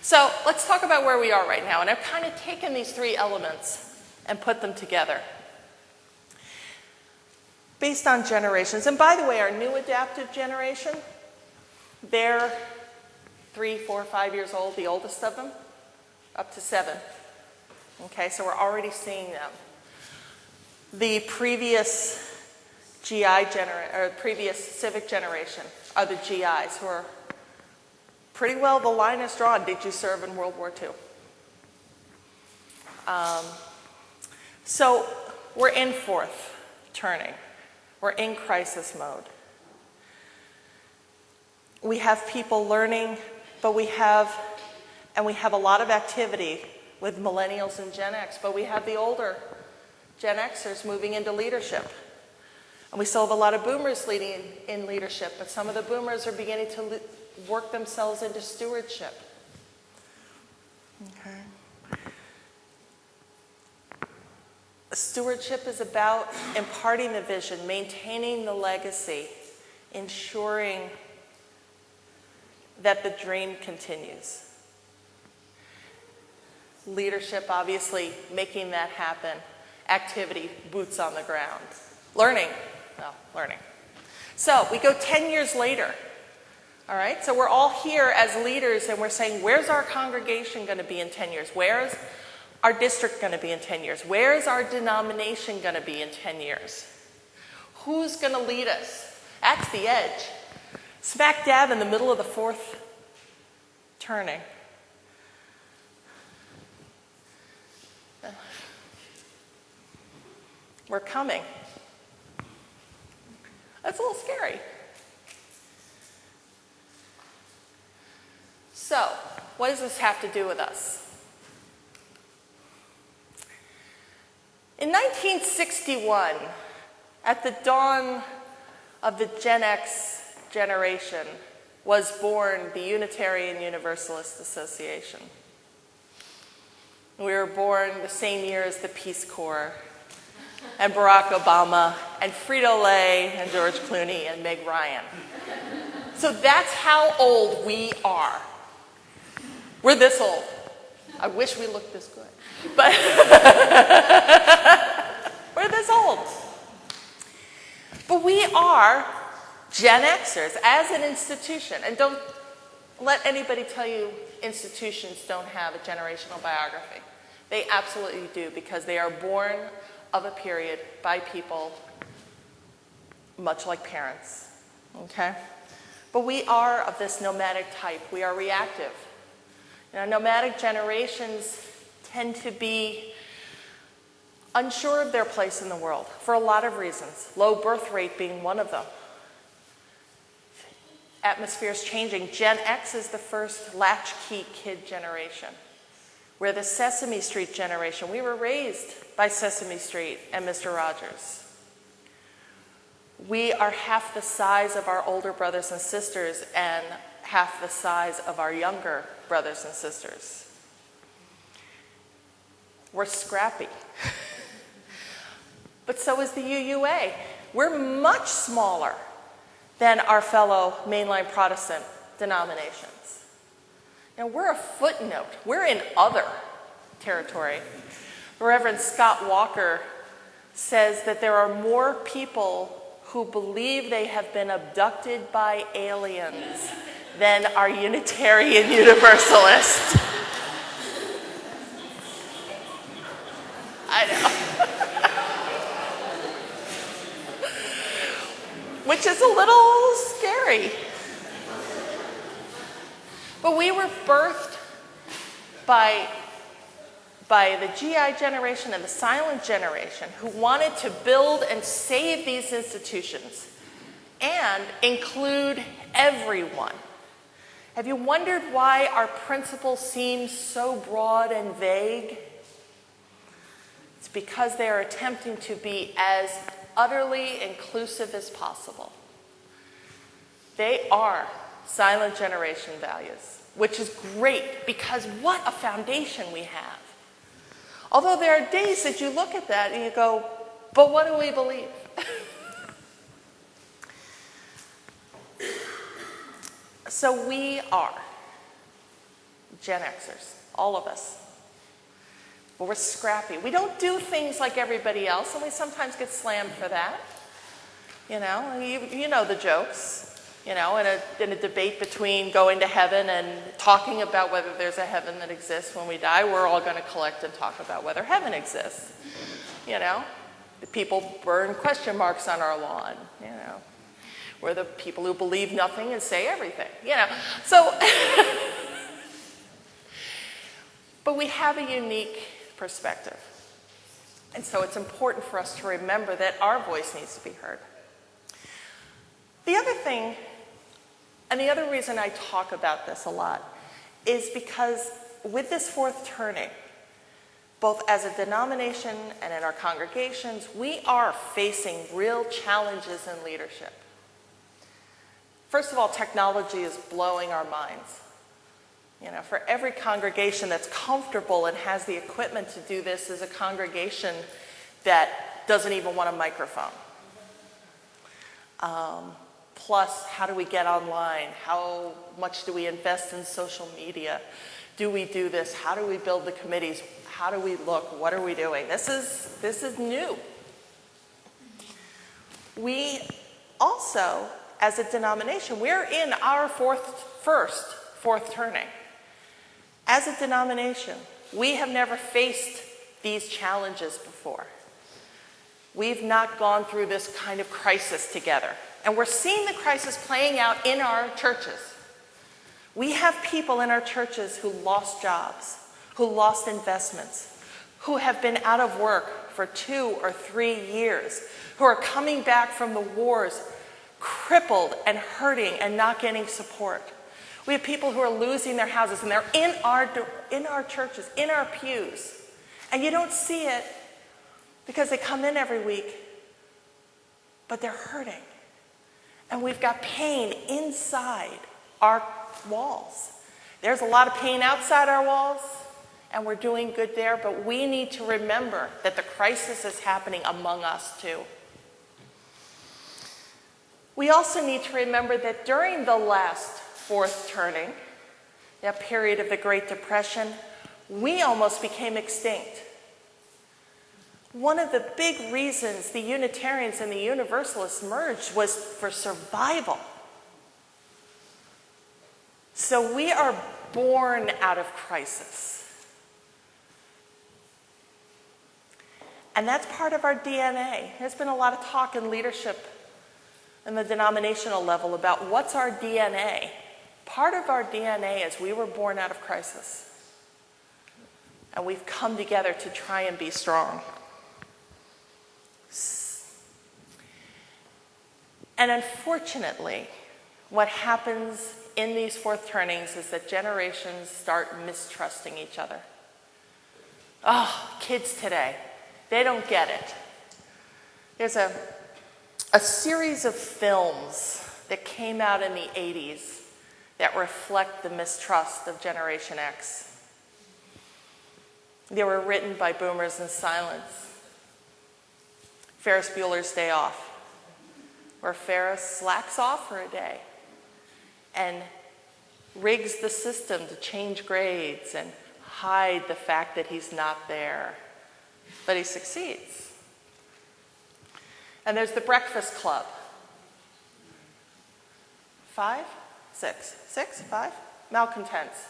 So let's talk about where we are right now. And I've kind of taken these three elements and put them together based on generations. And by the way, our new adaptive generation, they're 3, 4, 5 years old, the oldest of them, up to 7. Okay, so we're already seeing them. The previous previous civic generation are the GIs, who are pretty well, the line is drawn. Did you serve in World War II? So we're in fourth turning. We're in crisis mode. We have people learning, but we have a lot of activity with millennials and Gen X, but we have the older Gen Xers moving into leadership. And we still have a lot of boomers leading in leadership, but some of the boomers are beginning to work themselves into stewardship. Okay. Stewardship is about imparting the vision, maintaining the legacy, ensuring that the dream continues. Leadership, obviously, making that happen. Activity, boots on the ground. Learning. So we go 10 years later. All right, so we're all here as leaders and we're saying, where's our congregation going to be in 10 years? Where's our district going to be in 10 years? Where's our denomination going to be in 10 years? Who's going to lead us? That's the edge. Smack dab in the middle of the fourth turning. We're coming. That's a little scary. So, what does this have to do with us? In 1961, at the dawn of the Gen X generation, was born the Unitarian Universalist Association. We were born the same year as the Peace Corps, and Barack Obama, and Frito-Lay, and George Clooney, and Meg Ryan. So that's how old we are. We're this old. I wish we looked this good. But we're this old. But we are Gen Xers as an institution. And don't let anybody tell you institutions don't have a generational biography. They absolutely do, because they are born of a period by people much like parents. Okay? But we are of this nomadic type. We are reactive. Nomadic generations tend to be unsure of their place in the world for a lot of reasons, low birth rate being one of them. Atmosphere's changing. Gen X is the first latchkey kid generation. We're the Sesame Street generation. We were raised by Sesame Street and Mr. Rogers. We are half the size of our older brothers and sisters and half the size of our younger brothers and sisters. We're scrappy. But so is the UUA. We're much smaller than our fellow mainline Protestant denominations. We're a footnote. We're in other territory. Reverend Scott Walker says that there are more people who believe they have been abducted by aliens than are Unitarian Universalists. I know. Which is a little scary. But we were birthed by the GI generation and the silent generation who wanted to build and save these institutions and include everyone. Have you wondered why our principles seem so broad and vague? It's because they are attempting to be as utterly inclusive as possible. They are silent generation values, which is great because what a foundation we have. Although there are days that you look at that and you go, but what do we believe? So we Gen Xers, all of us. But we're scrappy. We don't do things like everybody else, and we sometimes get slammed for that. You know the jokes. In a debate between going to heaven and talking about whether there's a heaven that exists when we die, we're all going to collect and talk about whether heaven exists. The people burn question marks on our lawn. We're the people who believe nothing and say everything. So, but we have a unique perspective. And so it's important for us to remember that our voice needs to be heard. The other thing, and the other reason I talk about this a lot, is because with this fourth turning, both as a denomination and in our congregations, we are facing real challenges in leadership. First of all, technology is blowing our minds. For every congregation that's comfortable and has the equipment to do this is a congregation that doesn't even want a microphone. Plus, how do we get online? How much do we invest in social media? Do we do this? How do we build the committees? How do we look? What are we doing? This is new. We also, as a denomination, we're in our fourth turning. As a denomination, we have never faced these challenges before. We've not gone through this kind of crisis together. And we're seeing the crisis playing out in our churches. We have people in our churches who lost jobs, who lost investments, who have been out of work for 2 or 3 years, who are coming back from the wars crippled and hurting and not getting support. We have people who are losing their houses, and they're in our churches, in our pews. And you don't see it because they come in every week, but they're hurting. And we've got pain inside our walls. There's a lot of pain outside our walls, and we're doing good there, but we need to remember that the crisis is happening among us too. We also need to remember that during the last fourth turning, that period of the Great Depression, we almost became extinct. One of the big reasons the Unitarians and the Universalists merged was for survival. So we are born out of crisis. And that's part of our DNA. There's been a lot of talk in leadership and the denominational level about what's our DNA. Part of our DNA is we were born out of crisis. And we've come together to try and be strong. And unfortunately, what happens in these fourth turnings is that generations start mistrusting each other. Oh, kids today, they don't get it. There's a series of films that came out in the 80s that reflect the mistrust of Generation X. They were written by boomers in silence. Ferris Bueller's Day Off, where Ferris slacks off for a day and rigs the system to change grades and hide the fact that he's not there. But he succeeds. And there's The Breakfast Club. 5? 6? 6? 5? Malcontents.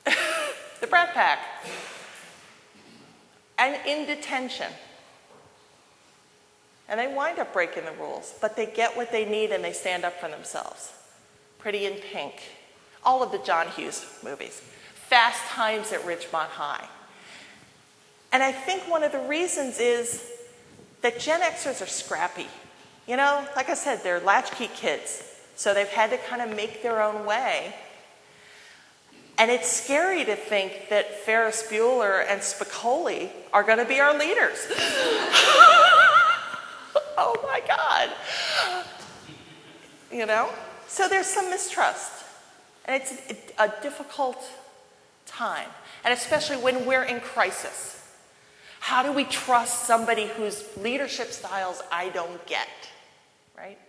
The Brat Pack. And in detention. And they wind up breaking the rules, but they get what they need and they stand up for themselves. Pretty in Pink. All of the John Hughes movies. Fast Times at Ridgemont High. And I think one of the reasons is that Gen Xers are scrappy. Like I said, they're latchkey kids. So they've had to kind of make their own way. And it's scary to think that Ferris Bueller and Spicoli are going to be our leaders. Oh my God. So there's some mistrust. And it's a difficult time. And especially when we're in crisis. How do we trust somebody whose leadership styles I don't get, right?